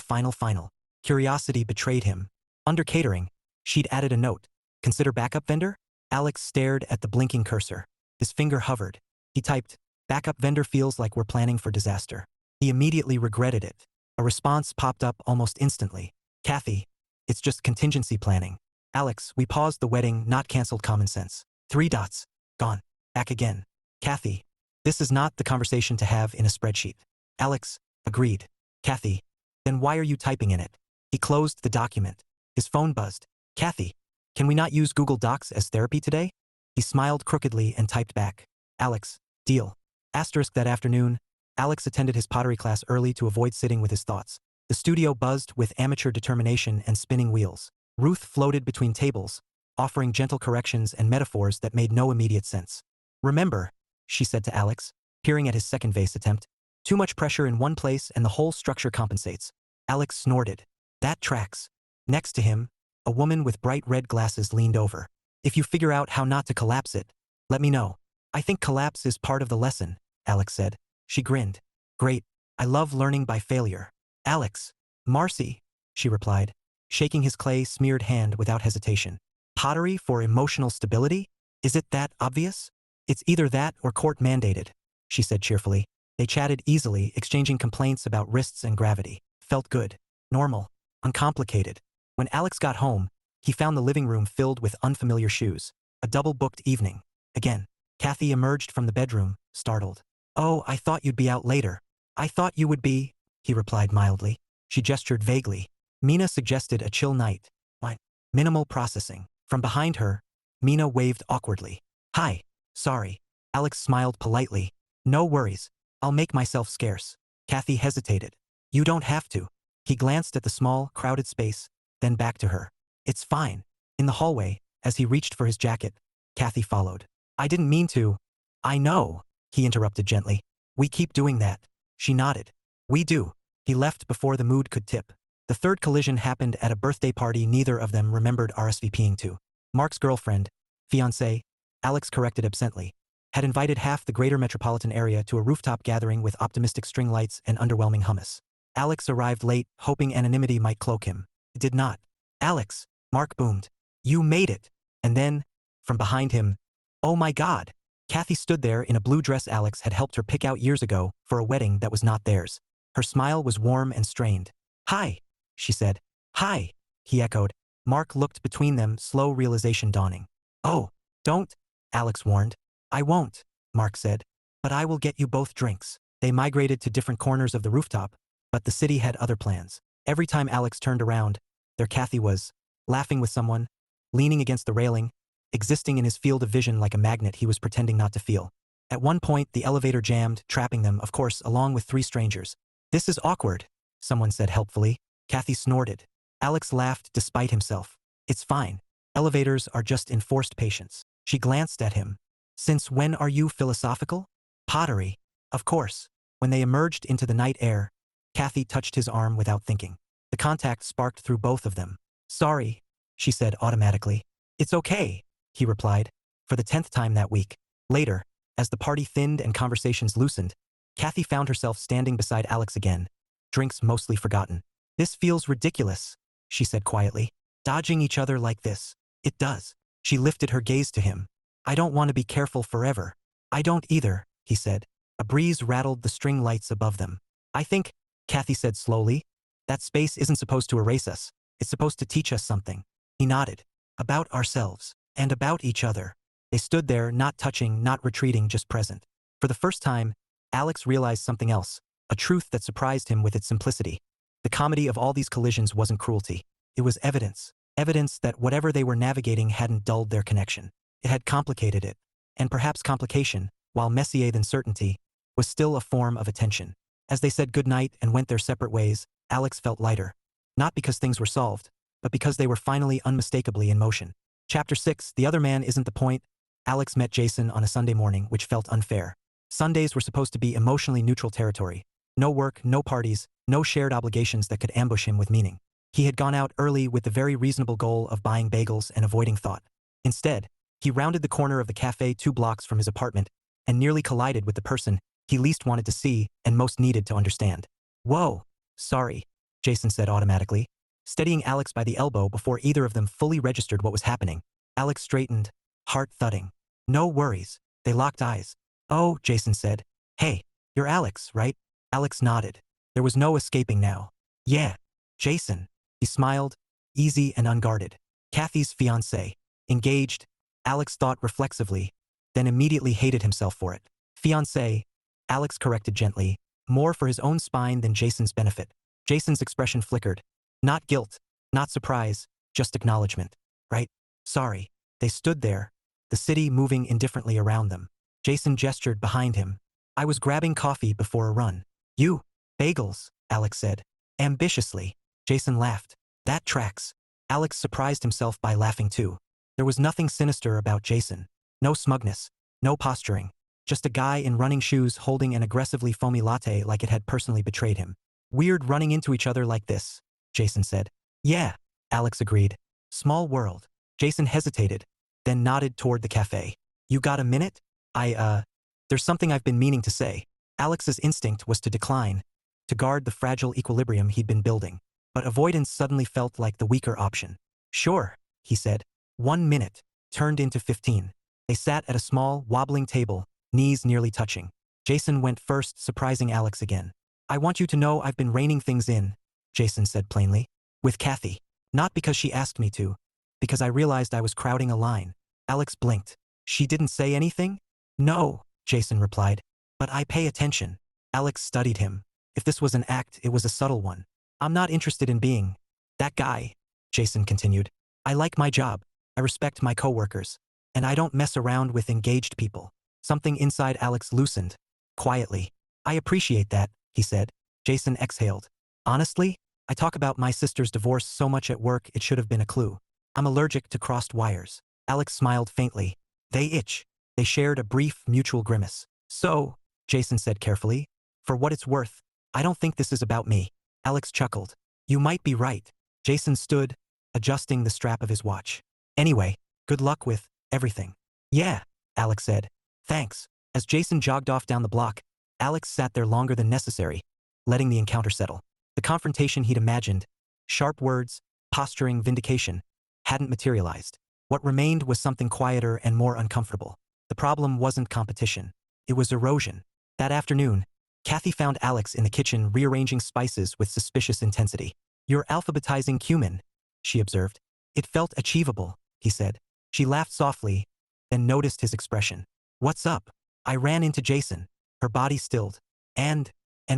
Curiosity betrayed him. Under catering, she'd added a note. "Consider backup vendor?" Alex stared at the blinking cursor. His finger hovered. He typed, "Backup vendor feels like we're planning for disaster." He immediately regretted it. A response popped up almost instantly. "Cathy, it's just contingency planning." "Alex, we paused the wedding, not canceled common sense." 3 dots. Gone. Back again. "Cathy, this is not the conversation to have in a spreadsheet." Alex agreed. "Cathy, then why are you typing in it?" He closed the document. His phone buzzed. "Cathy, can we not use Google Docs as therapy today?" He smiled crookedly and typed back. "Alex, deal." That afternoon, Alex attended his pottery class early to avoid sitting with his thoughts. The studio buzzed with amateur determination and spinning wheels. Ruth floated between tables, offering gentle corrections and metaphors that made no immediate sense. "Remember," she said to Alex, peering at his second vase attempt, "too much pressure in one place and the whole structure compensates." Alex snorted. "That tracks." Next to him, a woman with bright red glasses leaned over. "If you figure out how not to collapse it, let me know." "I think collapse is part of the lesson," Alex said. She grinned. "Great. I love learning by failure." "Alex." "Marcy," she replied, shaking his clay-smeared hand without hesitation. "Pottery for emotional stability? Is it that obvious?" "It's either that or court-mandated," she said cheerfully. They chatted easily, exchanging complaints about wrists and gravity. Felt good. Normal. Uncomplicated. When Alex got home, he found the living room filled with unfamiliar shoes. A double-booked evening. Again. Cathy emerged from the bedroom, startled. "Oh, I thought you'd be out later." "I thought you would be," he replied mildly. She gestured vaguely. Mina suggested a chill night. What? Minimal processing. From behind her, Mina waved awkwardly. "Hi. Sorry." Alex smiled politely. "No worries. I'll make myself scarce." Cathy hesitated. "You don't have to." He glanced at the small, crowded space, then back to her. It's fine. In the hallway, as he reached for his jacket, Cathy followed. I didn't mean to. I know, he interrupted gently. We keep doing that. She nodded. We do. He left before the mood could tip. The third collision happened at a birthday party neither of them remembered RSVPing to. Mark's girlfriend, Fiancée, Alex corrected absently, had invited half the greater metropolitan area to a rooftop gathering with optimistic string lights and underwhelming hummus. Alex arrived late, hoping anonymity might cloak him. It did not. Alex, Mark boomed. You made it. And then, from behind him, oh my God. Cathy stood there in a blue dress Alex had helped her pick out years ago for a wedding that was not theirs. Her smile was warm and strained. Hi, she said. Hi, he echoed. Mark looked between them, slow realization dawning. Oh, don't, Alex warned. I won't, Mark said. But I will get you both drinks. They migrated to different corners of the rooftop, but the city had other plans. Every time Alex turned around, there Cathy was, laughing with someone, leaning against the railing, existing in his field of vision like a magnet he was pretending not to feel. At one point, the elevator jammed, trapping them, of course, along with 3 strangers. This is awkward, someone said helpfully. Cathy snorted. Alex laughed despite himself. It's fine. Elevators are just enforced patience. She glanced at him. Since when are you philosophical? Pottery. Of course. When they emerged into the night air, Cathy touched his arm without thinking. The contact sparked through both of them. Sorry, she said automatically. It's okay, he replied, for the 10th time that week. Later, as the party thinned and conversations loosened, Cathy found herself standing beside Alex again, drinks mostly forgotten. This feels ridiculous, she said quietly. Dodging each other like this. It does. She lifted her gaze to him. I don't want to be careful forever. I don't either, he said. A breeze rattled the string lights above them. I think, Cathy said slowly, that space isn't supposed to erase us. It's supposed to teach us something. He nodded. About ourselves. And about each other. They stood there, not touching, not retreating, just present. For the first time, Alex realized something else, a truth that surprised him with its simplicity. The comedy of all these collisions wasn't cruelty. It was evidence. Evidence that whatever they were navigating hadn't dulled their connection. It had complicated it. And perhaps complication, while messier than certainty, was still a form of attention. As they said goodnight and went their separate ways, Alex felt lighter. Not because things were solved, but because they were finally unmistakably in motion. Chapter 6, The Other Man Isn't the Point. Alex met Jason on a Sunday morning, which felt unfair. Sundays were supposed to be emotionally neutral territory. No work, no parties, no shared obligations that could ambush him with meaning. He had gone out early with the very reasonable goal of buying bagels and avoiding thought. Instead, he rounded the corner of the cafe 2 blocks from his apartment and nearly collided with the person he least wanted to see and most needed to understand. Whoa, sorry, Jason said automatically, steadying Alex by the elbow before either of them fully registered what was happening. Alex straightened, heart thudding. No worries. They locked eyes. Oh, Jason said. Hey, you're Alex, right? Alex nodded. There was no escaping now. Yeah, Jason. He smiled, easy and unguarded. Cathy's fiancé. Engaged, Alex thought reflexively, then immediately hated himself for it. Fiancé, Alex corrected gently, more for his own spine than Jason's benefit. Jason's expression flickered. Not guilt, not surprise, just acknowledgement. Right? Sorry. They stood there, the city moving indifferently around them. Jason gestured behind him. I was grabbing coffee before a run. You, bagels, Alex said. Ambitiously. Jason laughed. That tracks. Alex surprised himself by laughing too. There was nothing sinister about Jason. No smugness. No posturing. Just a guy in running shoes holding an aggressively foamy latte like it had personally betrayed him. Weird running into each other like this, Jason said. Yeah, Alex agreed. Small world. Jason hesitated, then nodded toward the cafe. You got a minute? There's something I've been meaning to say. Alex's instinct was to decline, to guard the fragile equilibrium he'd been building. But avoidance suddenly felt like the weaker option. Sure, he said. 1 minute turned into 15. They sat at a small, wobbling table, knees nearly touching. Jason went first, surprising Alex again. I want you to know I've been reining things in, Jason said plainly. With Cathy. Not because she asked me to, because I realized I was crowding a line. Alex blinked. She didn't say anything? No, Jason replied. But I pay attention. Alex studied him. If this was an act, it was a subtle one. I'm not interested in being that guy, Jason continued. I like my job. I respect my coworkers. And I don't mess around with engaged people. Something inside Alex loosened. Quietly. I appreciate that, he said. Jason exhaled. Honestly, I talk about my sister's divorce so much at work it should have been a clue. I'm allergic to crossed wires. Alex smiled faintly. They itch. They shared a brief, mutual grimace. So, Jason said carefully, for what it's worth, I don't think this is about me. Alex chuckled. You might be right. Jason stood, adjusting the strap of his watch. Anyway, good luck with everything. Yeah, Alex said. Thanks. As Jason jogged off down the block, Alex sat there longer than necessary, letting the encounter settle. The confrontation he'd imagined, sharp words, posturing, vindication, hadn't materialized. What remained was something quieter and more uncomfortable. The problem wasn't competition. It was erosion. That afternoon, Cathy found Alex in the kitchen rearranging spices with suspicious intensity. You're alphabetizing cumin, she observed. It felt achievable, he said. She laughed softly, then noticed his expression. What's up? I ran into Jason. Her body stilled. And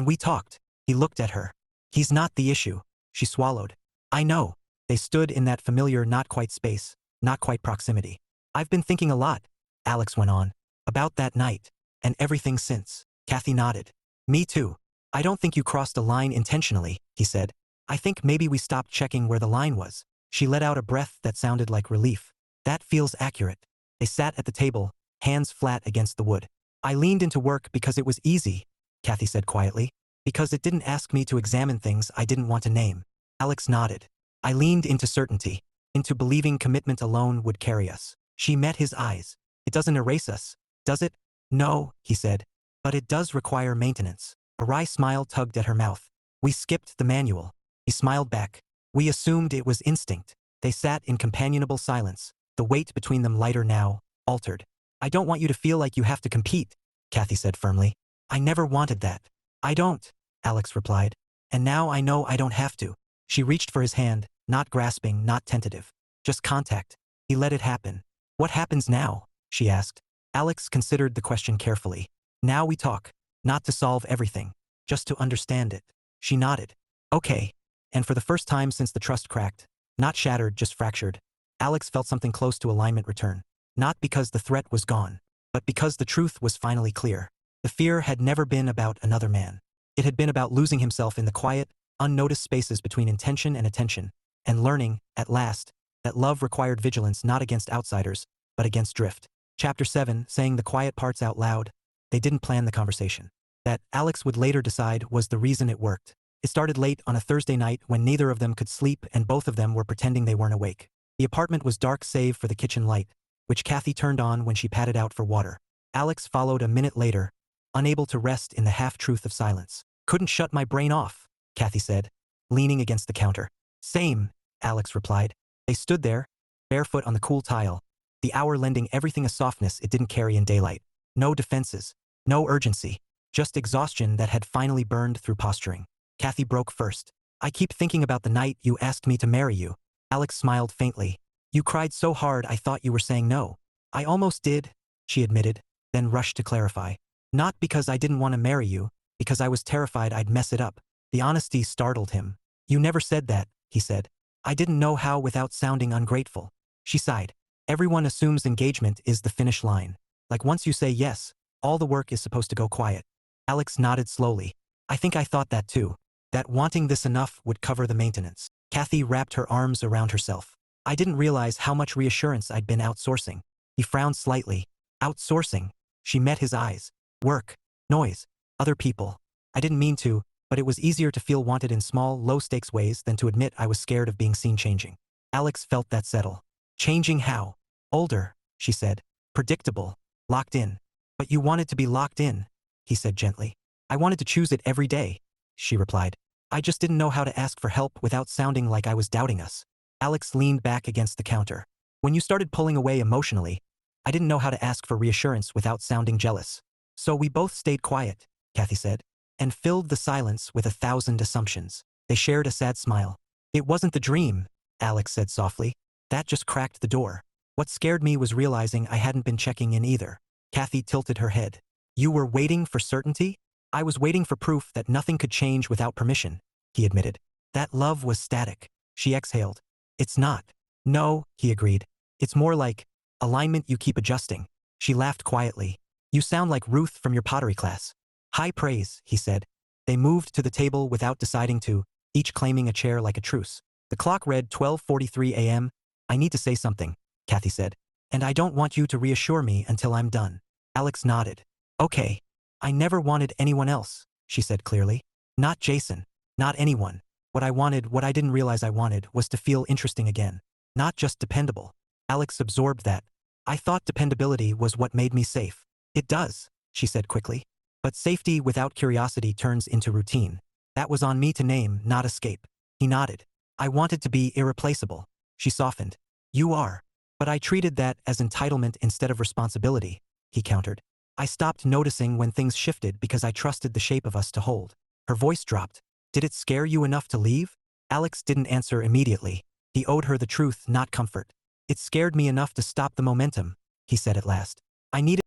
we talked. He looked at her. He's not the issue. She swallowed. I know. They stood in that familiar not quite space, not quite proximity. I've been thinking a lot, Alex went on, about that night, and everything since. Cathy nodded. Me too. I don't think you crossed a line intentionally, he said. I think maybe we stopped checking where the line was. She let out a breath that sounded like relief. That feels accurate. They sat at the table, hands flat against the wood. I leaned into work because it was easy, Cathy said quietly. Because it didn't ask me to examine things I didn't want to name. Alex nodded. I leaned into certainty, into believing commitment alone would carry us. She met his eyes. It doesn't erase us, does it? No, he said. But it does require maintenance. A wry smile tugged at her mouth. We skipped the manual. He smiled back. We assumed it was instinct. They sat in companionable silence, the weight between them lighter now, altered. I don't want you to feel like you have to compete, Cathy said firmly. I never wanted that. I don't, Alex replied. And now I know I don't have to. She reached for his hand, not grasping, not tentative. Just contact. He let it happen. What happens now? She asked. Alex considered the question carefully. Now we talk. Not to solve everything. Just to understand it. She nodded. Okay. And for the first time since the trust cracked, not shattered, just fractured, Alex felt something close to alignment return. Not because the threat was gone, but because the truth was finally clear. The fear had never been about another man. It had been about losing himself in the quiet, unnoticed spaces between intention and attention, and learning, at last, that love required vigilance not against outsiders, but against drift. Chapter 7, saying the quiet parts out loud. They didn't plan the conversation. That, Alex would later decide, was the reason it worked. It started late on a Thursday night when neither of them could sleep and both of them were pretending they weren't awake. The apartment was dark save for the kitchen light, which Cathy turned on when she patted out for water. Alex followed a minute later, unable to rest in the half-truth of silence. Couldn't shut my brain off, Cathy said, leaning against the counter. Same, Alex replied. They stood there, barefoot on the cool tile, the hour lending everything a softness it didn't carry in daylight. No defenses, no urgency, just exhaustion that had finally burned through posturing. Cathy broke first. I keep thinking about the night you asked me to marry you. Alex smiled faintly. You cried so hard I thought you were saying no. I almost did, she admitted, then rushed to clarify. Not because I didn't want to marry you, because I was terrified I'd mess it up. The honesty startled him. You never said that, he said. I didn't know how without sounding ungrateful. She sighed. Everyone assumes engagement is the finish line. Like once you say yes, all the work is supposed to go quiet. Alex nodded slowly. I think I thought that too. That wanting this enough would cover the maintenance. Cathy wrapped her arms around herself. I didn't realize how much reassurance I'd been outsourcing. He frowned slightly. Outsourcing. She met his eyes. Work. Noise. Other people. I didn't mean to, but it was easier to feel wanted in small, low-stakes ways than to admit I was scared of being seen changing. Alex felt that settle. Changing how? Older, she said. Predictable. Locked in. But you wanted to be locked in, he said gently. I wanted to choose it every day, she replied. I just didn't know how to ask for help without sounding like I was doubting us. Alex leaned back against the counter. When you started pulling away emotionally, I didn't know how to ask for reassurance without sounding jealous. So we both stayed quiet, Cathy said, and filled the silence with 1,000 assumptions. They shared a sad smile. It wasn't the dream, Alex said softly. That just cracked the door. What scared me was realizing I hadn't been checking in either. Cathy tilted her head. You were waiting for certainty? I was waiting for proof that nothing could change without permission, he admitted. That love was static. She exhaled. It's not. No, he agreed. It's more like alignment you keep adjusting. She laughed quietly. You sound like Ruth from your pottery class. High praise, he said. They moved to the table without deciding to, each claiming a chair like a truce. The clock read 12:43 a.m., I need to say something, Cathy said. And I don't want you to reassure me until I'm done. Alex nodded. Okay. I never wanted anyone else, she said clearly. Not Jason. Not anyone. What I didn't realize I wanted, was to feel interesting again. Not just dependable. Alex absorbed that. I thought dependability was what made me safe. It does, she said quickly. But safety without curiosity turns into routine. That was on me to name, not escape. He nodded. I wanted to be irreplaceable. She softened. You are. But I treated that as entitlement instead of responsibility, he countered. I stopped noticing when things shifted because I trusted the shape of us to hold. Her voice dropped. Did it scare you enough to leave? Alex didn't answer immediately. He owed her the truth, not comfort. It scared me enough to stop the momentum, he said at last. I needed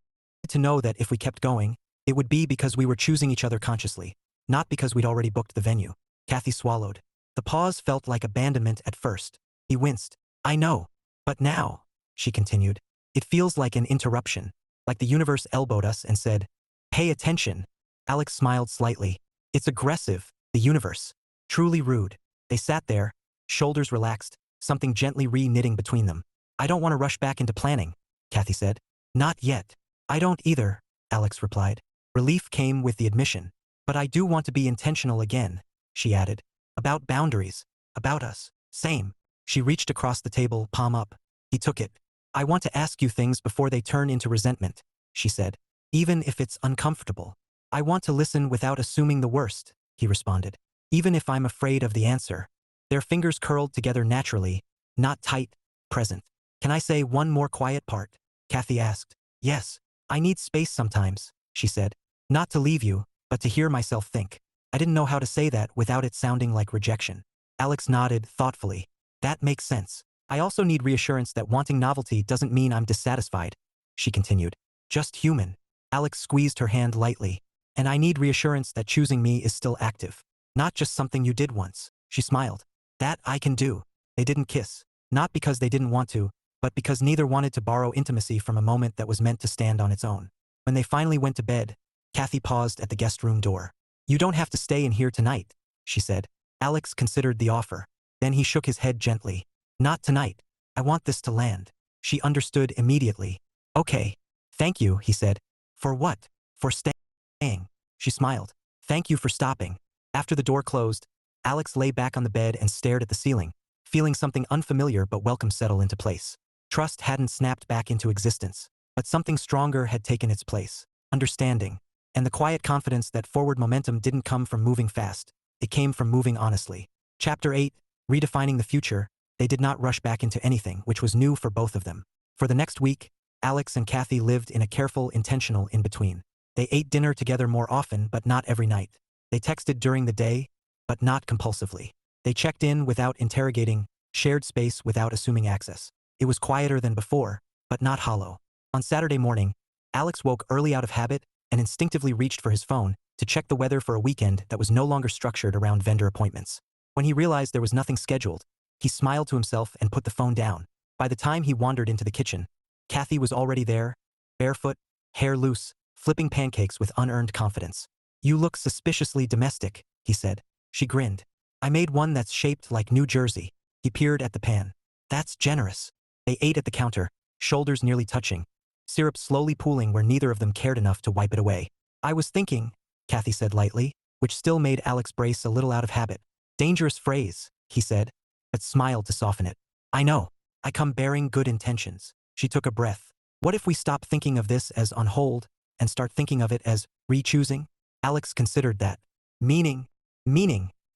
to know that if we kept going, it would be because we were choosing each other consciously, not because we'd already booked the venue. Cathy swallowed. The pause felt like abandonment at first. He winced. I know. But now, she continued, it feels like an interruption, like the universe elbowed us and said, pay attention. Alex smiled slightly. It's aggressive, the universe. Truly rude. They sat there, shoulders relaxed, something gently re-knitting between them. I don't want to rush back into planning, Cathy said. Not yet. I don't either, Alex replied. Relief came with the admission. But I do want to be intentional again, she added. About boundaries. About us. Same. She reached across the table, palm up. He took it. I want to ask you things before they turn into resentment, she said. Even if it's uncomfortable. I want to listen without assuming the worst, he responded. Even if I'm afraid of the answer. Their fingers curled together naturally, not tight, present. Can I say one more quiet part? Cathy asked. Yes. I need space sometimes, she said. Not to leave you, but to hear myself think. I didn't know how to say that without it sounding like rejection. Alex nodded thoughtfully. That makes sense. I also need reassurance that wanting novelty doesn't mean I'm dissatisfied, she continued. Just human. Alex squeezed her hand lightly. And I need reassurance that choosing me is still active. Not just something you did once. She smiled. That I can do. They didn't kiss. Not because they didn't want to, but because neither wanted to borrow intimacy from a moment that was meant to stand on its own. When they finally went to bed, Cathy paused at the guest room door. You don't have to stay in here tonight, she said. Alex considered the offer. Then he shook his head gently. Not tonight. I want this to land. She understood immediately. Okay. Thank you, he said. For what? For staying. She smiled. Thank you for stopping. After the door closed, Alex lay back on the bed and stared at the ceiling, feeling something unfamiliar but welcome settle into place. Trust hadn't snapped back into existence, but something stronger had taken its place. Understanding. And the quiet confidence that forward momentum didn't come from moving fast. It came from moving honestly. Chapter 8. Redefining the future. They did not rush back into anything, which was new for both of them. For the next week, Alex and Cathy lived in a careful, intentional in-between. They ate dinner together more often, but not every night. They texted during the day, but not compulsively. They checked in without interrogating, shared space without assuming access. It was quieter than before, but not hollow. On Saturday morning, Alex woke early out of habit and instinctively reached for his phone to check the weather for a weekend that was no longer structured around vendor appointments. When he realized there was nothing scheduled, he smiled to himself and put the phone down. By the time he wandered into the kitchen, Cathy was already there, barefoot, hair loose, flipping pancakes with unearned confidence. You look suspiciously domestic, he said. She grinned. I made one that's shaped like New Jersey. He peered at the pan. That's generous. They ate at the counter, shoulders nearly touching, syrup slowly pooling where neither of them cared enough to wipe it away. I was thinking, Cathy said lightly, which still made Alex brace a little out of habit. Dangerous phrase, he said, but smiled to soften it. I know. I come bearing good intentions. She took a breath. What if we stop thinking of this as on hold and start thinking of it as re-choosing? Alex considered that. Meaning,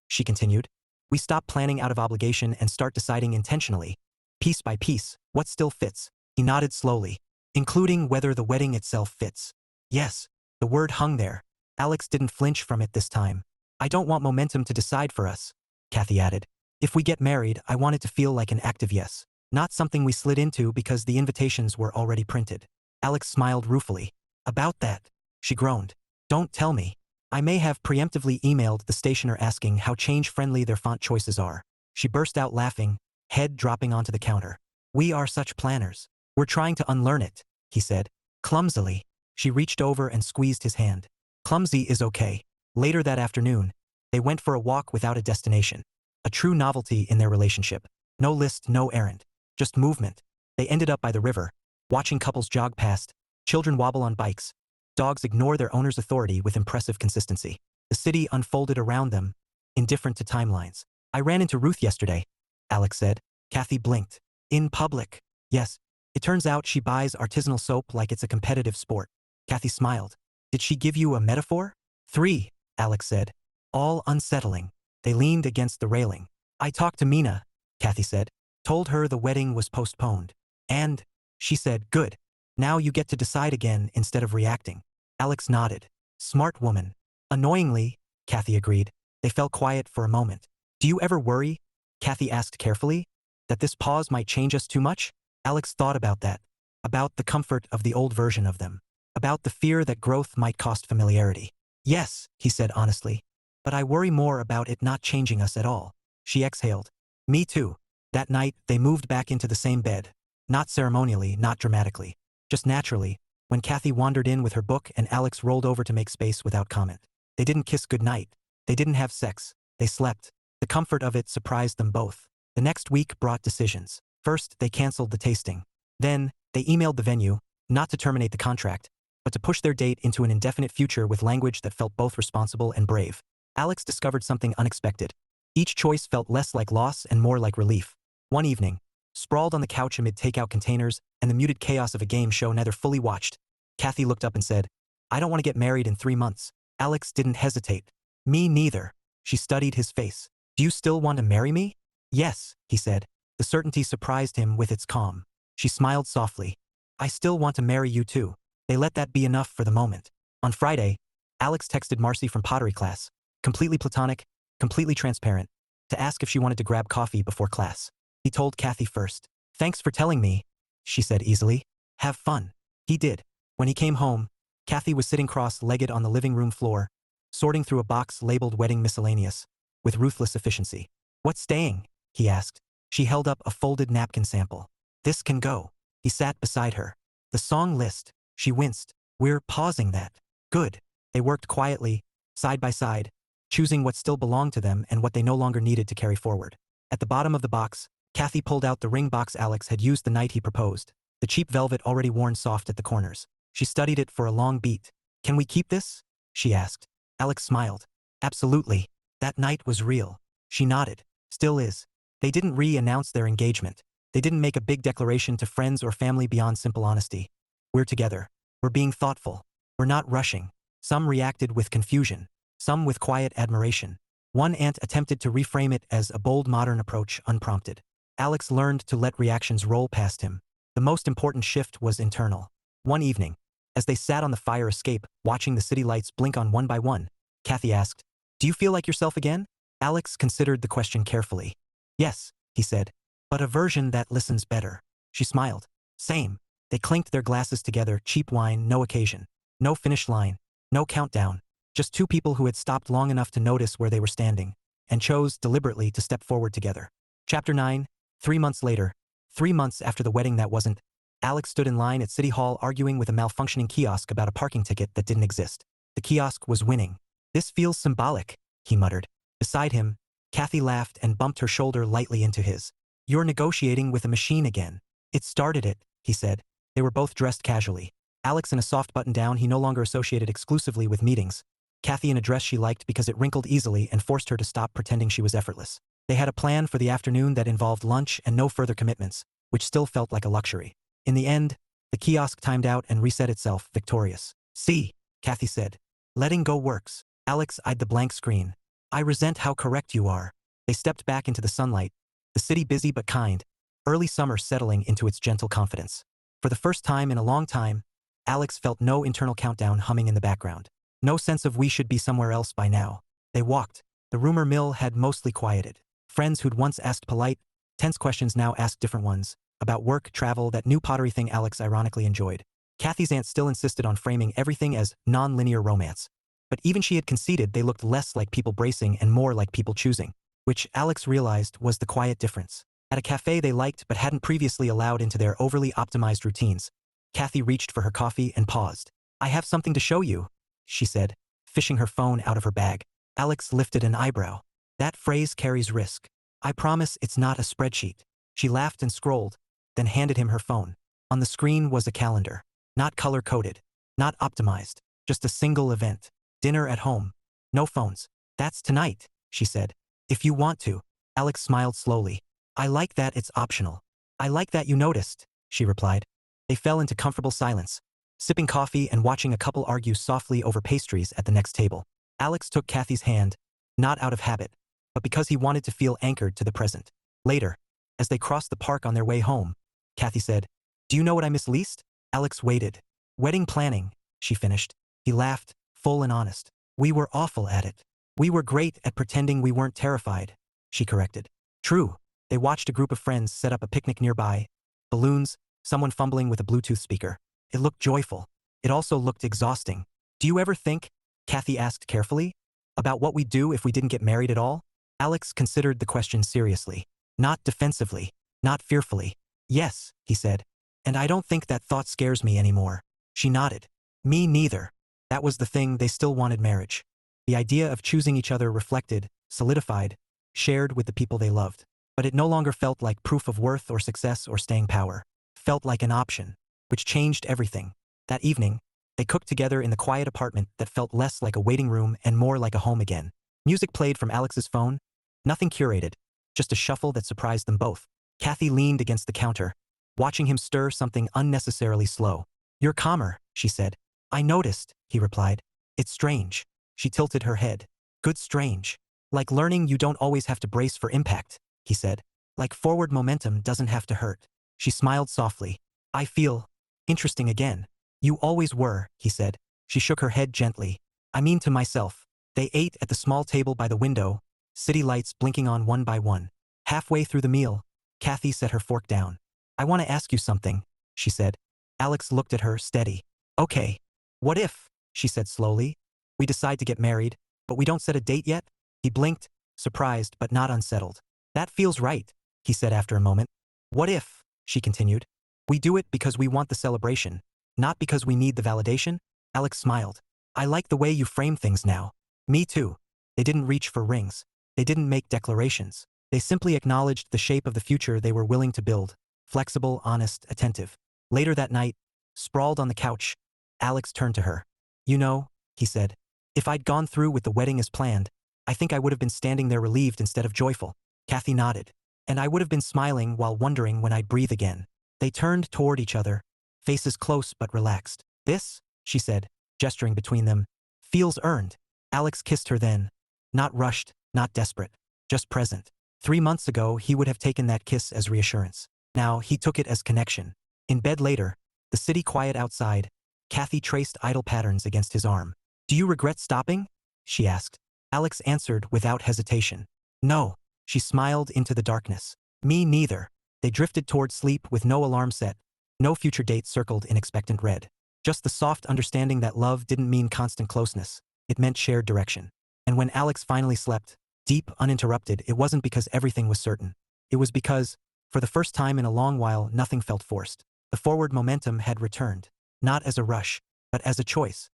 she continued. We stop planning out of obligation and start deciding intentionally, piece by piece, what still fits. He nodded slowly, including whether the wedding itself fits. Yes, the word hung there. Alex didn't flinch from it this time. I don't want momentum to decide for us, Cathy added. If we get married, I want it to feel like an active yes, not something we slid into because the invitations were already printed. Alex smiled ruefully. About that, she groaned. Don't tell me. I may have preemptively emailed the stationer asking how change-friendly their font choices are. She burst out laughing, head dropping onto the counter. We are such planners. We're trying to unlearn it, he said. Clumsily. She reached over and squeezed his hand. Clumsy is okay. Later that afternoon, they went for a walk without a destination. A true novelty in their relationship. No list, no errand. just movement. They ended up by the river, watching couples jog past, children wobble on bikes, dogs ignore their owner's authority with impressive consistency. The city unfolded around them, indifferent to timelines. I ran into Ruth yesterday, Alex said. Cathy blinked. In public. Yes. It turns out she buys artisanal soap like it's a competitive sport. Cathy smiled. Did she give you a metaphor? 3, Alex said. All unsettling. They leaned against the railing. I talked to Mina, Cathy said. Told her the wedding was postponed. And, she said, good. Now you get to decide again instead of reacting. Alex nodded. Smart woman. Annoyingly, Cathy agreed. They fell quiet for a moment. Do you ever worry, Cathy asked carefully, that this pause might change us too much? Alex thought about that. About the comfort of the old version of them. About the fear that growth might cost familiarity. Yes, he said honestly. But I worry more about it not changing us at all. She exhaled. Me too. That night, they moved back into the same bed. Not ceremonially, not dramatically. Just naturally, when Cathy wandered in with her book and Alex rolled over to make space without comment. They didn't kiss goodnight. They didn't have sex. They slept. The comfort of it surprised them both. The next week brought decisions. First, they canceled the tasting. Then, they emailed the venue, not to terminate the contract, but to push their date into an indefinite future with language that felt both responsible and brave. Alex discovered something unexpected. Each choice felt less like loss and more like relief. One evening, sprawled on the couch amid takeout containers and the muted chaos of a game show neither fully watched, Cathy looked up and said, I don't want to get married in 3 months. Alex didn't hesitate. Me neither. She studied his face. Do you still want to marry me? Yes, he said. The certainty surprised him with its calm. She smiled softly. I still want to marry you too. They let that be enough for the moment. On Friday, Alex texted Marcy from pottery class, completely platonic, completely transparent, to ask if she wanted to grab coffee before class. He told Cathy first. Thanks for telling me, she said easily. Have fun. He did. When he came home, Cathy was sitting cross-legged on the living room floor, sorting through a box labeled wedding miscellaneous, with ruthless efficiency. What's staying? He asked. She held up a folded napkin sample. This can go. He sat beside her. The song list. She winced. We're pausing that. Good. They worked quietly, side by side, choosing what still belonged to them and what they no longer needed to carry forward. At the bottom of the box, Cathy pulled out the ring box Alex had used the night he proposed, the cheap velvet already worn soft at the corners. She studied it for a long beat. Can we keep this? She asked. Alex smiled. Absolutely. That night was real. She nodded. Still is. They didn't re-announce their engagement. They didn't make a big declaration to friends or family beyond simple honesty. We're together. We're being thoughtful. We're not rushing. Some reacted with confusion. Some with quiet admiration. One aunt attempted to reframe it as a bold modern approach unprompted. Alex learned to let reactions roll past him. The most important shift was internal. One evening, as they sat on the fire escape, watching the city lights blink on one by one, Cathy asked, Do you feel like yourself again? Alex considered the question carefully. Yes, he said, but a version that listens better. She smiled. Same. They clinked their glasses together, cheap wine, no occasion. No finish line. No countdown. Just two people who had stopped long enough to notice where they were standing, and chose deliberately to step forward together. Chapter 9, 3 months later, 3 months after the wedding that wasn't, Alex stood in line at City Hall arguing with a malfunctioning kiosk about a parking ticket that didn't exist. The kiosk was winning. This feels symbolic, he muttered. Beside him, Cathy laughed and bumped her shoulder lightly into his. You're negotiating with a machine again. It started it, he said. They were both dressed casually. Alex in a soft button-down he no longer associated exclusively with meetings. Cathy in a dress she liked because it wrinkled easily and forced her to stop pretending she was effortless. They had a plan for the afternoon that involved lunch and no further commitments, which still felt like a luxury. In the end, the kiosk timed out and reset itself, victorious. See, Cathy said. Letting go works. Alex eyed the blank screen. I resent how correct you are. They stepped back into the sunlight, the city busy but kind, early summer settling into its gentle confidence. For the first time in a long time, Alex felt no internal countdown humming in the background. No sense of we should be somewhere else by now. They walked. The rumor mill had mostly quieted. Friends who'd once asked polite, tense questions now asked different ones, about work, travel, that new pottery thing Alex ironically enjoyed. Cathy's aunt still insisted on framing everything as non-linear romance. But even she had conceded they looked less like people bracing and more like people choosing, which Alex realized was the quiet difference. At a cafe they liked but hadn't previously allowed into their overly optimized routines, Cathy reached for her coffee and paused. I have something to show you, she said, fishing her phone out of her bag. Alex lifted an eyebrow. That phrase carries risk. I promise it's not a spreadsheet. She laughed and scrolled, then handed him her phone. On the screen was a calendar. Not color-coded. Not optimized. Just a single event. Dinner at home. No phones. That's tonight, she said. If you want to. Alex smiled slowly. I like that it's optional. I like that you noticed, she replied. They fell into comfortable silence, sipping coffee and watching a couple argue softly over pastries at the next table. Alex took Cathy's hand, not out of habit, but because he wanted to feel anchored to the present. Later, as they crossed the park on their way home, Cathy said, "Do you know what I miss least?" Alex waited. "Wedding planning," she finished. He laughed, full and honest. "We were awful at it." "We were great at pretending we weren't terrified," she corrected. True. They watched a group of friends set up a picnic nearby. Balloons, someone fumbling with a Bluetooth speaker. It looked joyful. It also looked exhausting. "Do you ever think," Cathy asked carefully, "about what we'd do if we didn't get married at all?" Alex considered the question seriously. Not defensively. Not fearfully. "Yes," he said. "And I don't think that thought scares me anymore." She nodded. "Me neither." That was the thing, they still wanted marriage. The idea of choosing each other reflected, solidified, shared with the people they loved. But it no longer felt like proof of worth or success or staying power. Felt like an option, which changed everything. That evening, they cooked together in the quiet apartment that felt less like a waiting room and more like a home again. Music played from Alex's phone. Nothing curated, just a shuffle that surprised them both. Cathy leaned against the counter, watching him stir something unnecessarily slow. "You're calmer," she said. "I noticed," he replied. "It's strange." She tilted her head. "Good strange. Like learning you don't always have to brace for impact," he said. "Like forward momentum doesn't have to hurt." She smiled softly. "I feel interesting again." "You always were," he said. She shook her head gently. "I mean to myself." They ate at the small table by the window, city lights blinking on one by one. Halfway through the meal, Cathy set her fork down. "I want to ask you something," she said. Alex looked at her, steady. "Okay. What if," she said slowly, "we decide to get married, but we don't set a date yet?" He blinked, surprised but not unsettled. "That feels right," he said after a moment. "What if," she continued, "we do it because we want the celebration, not because we need the validation?" Alex smiled. "I like the way you frame things now." "Me too." They didn't reach for rings. They didn't make declarations. They simply acknowledged the shape of the future they were willing to build. Flexible, honest, attentive. Later that night, sprawled on the couch, Alex turned to her. "You know," he said, "if I'd gone through with the wedding as planned, I think I would have been standing there relieved instead of joyful." Cathy nodded. "And I would have been smiling while wondering when I'd breathe again." They turned toward each other, faces close but relaxed. "This," she said, gesturing between them, "feels earned." Alex kissed her then. Not rushed, not desperate, just present. 3 months ago, he would have taken that kiss as reassurance. Now, he took it as connection. In bed later, the city quiet outside, Cathy traced idle patterns against his arm. "Do you regret stopping?" she asked. Alex answered without hesitation. "No." She smiled into the darkness. "Me neither." They drifted toward sleep with no alarm set, no future date circled in expectant red. Just the soft understanding that love didn't mean constant closeness. It meant shared direction. And when Alex finally slept, deep, uninterrupted, it wasn't because everything was certain. It was because, for the first time in a long while, nothing felt forced. The forward momentum had returned. Not as a rush, but as a choice.